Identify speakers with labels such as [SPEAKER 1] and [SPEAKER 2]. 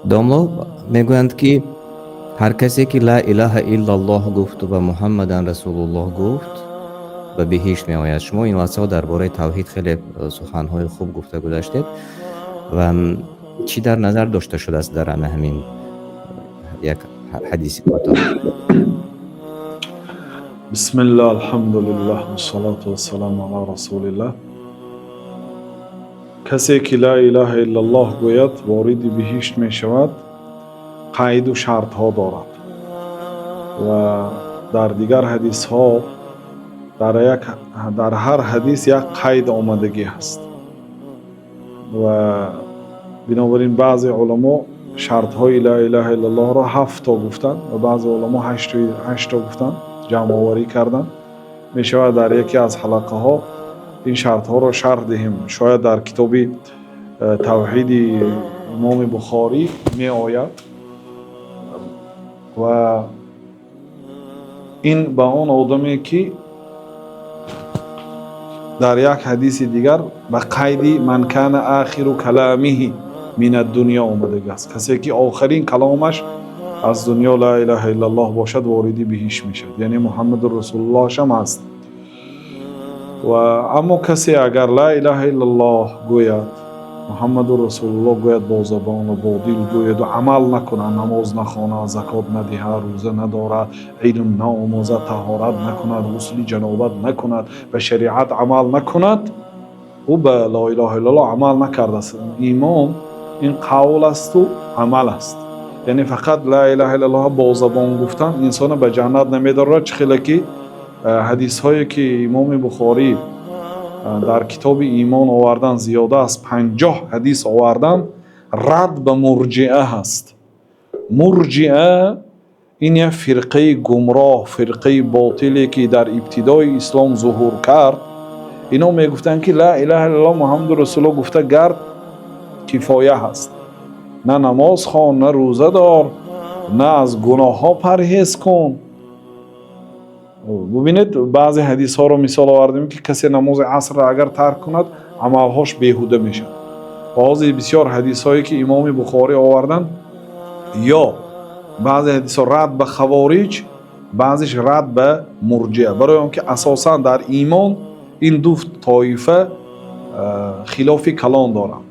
[SPEAKER 1] داملا میگویند که هر کسی که لا اله الا الله گفت و محمد رسول الله گفت و بهشت می آید. شما این واسه درباره توحید خیلی سخنهای خوب گفته گذاشتید و چی در نظر داشته شده است در همین یک حدیث کوتاه؟
[SPEAKER 2] بسم الله الحمد لله والصلاة والسلام على رسول الله. کسی که لا اله الا الله گوید وارد بهشت می شود، قید و شرط ها دارد و در دیگر حدیث ها در هر حدیث یک قید آمدگی هست و بنابراین بعضی علما شرط های لا اله الا الله را 7 تا گفتند و بعضی علما 8 تا گفتند، جمع آوری کردند. می شود در یکی از حلقه ها این شرط ها را شرح دهیم. شاید در کتاب توحید امام بخاری می آید و این به اون آدمی که در یک حدیث دیگر به قید من کان آخر کلامه من الدنیا آمده است. کسی که آخرین کلامش از دنیا لا اله الا الله باشد وارد بهشت میشد، یعنی محمد رسول الله شم است. و اما کسی اگر لا اله الا الله گوید، محمد رسول الله گوید با زبان و با دل گوید و عمل نکند، نماز نخواند، زکات ندهد، روزه ندارد، علم نآموزد، طهارت نکند، غسل جنابت نکند، به شریعت عمل نکند، او به لا اله الا الله عمل نکرده است. ایمان این قول است و عمل است، یعنی فقط لا اله الا الله با زبان گفتن انسان به جنت نمی‌برد. چه خیلی که حدیث هایی که امام بخاری در کتاب ایمان آوردن زیاده از 50 حدیث آوردن رد به مرجئه هست. مرجئه این یک فرقه گمراه، فرقه باطلی که در ابتدای اسلام ظهور کرد. اینا میگفتن که لا اله الا الله محمد رسول الله گفته گرد کفایه هست، نه نماز خوان، نه روزه دار، نه از گناه ها پرهیز کن. ببینید بعضی حدیث ها رو مثال آوردیم که کسی نماز عصر را اگر ترک کند عملهاش بیهوده میشه. بعضی بسیار حدیث هایی که امام بخاری آوردن، یا بعضی حدیث ها رد به خوارج، بعضیش رد به مرجئه، برای آنکه اساسا در ایمان این دو طایفه خلاف کلان دارند.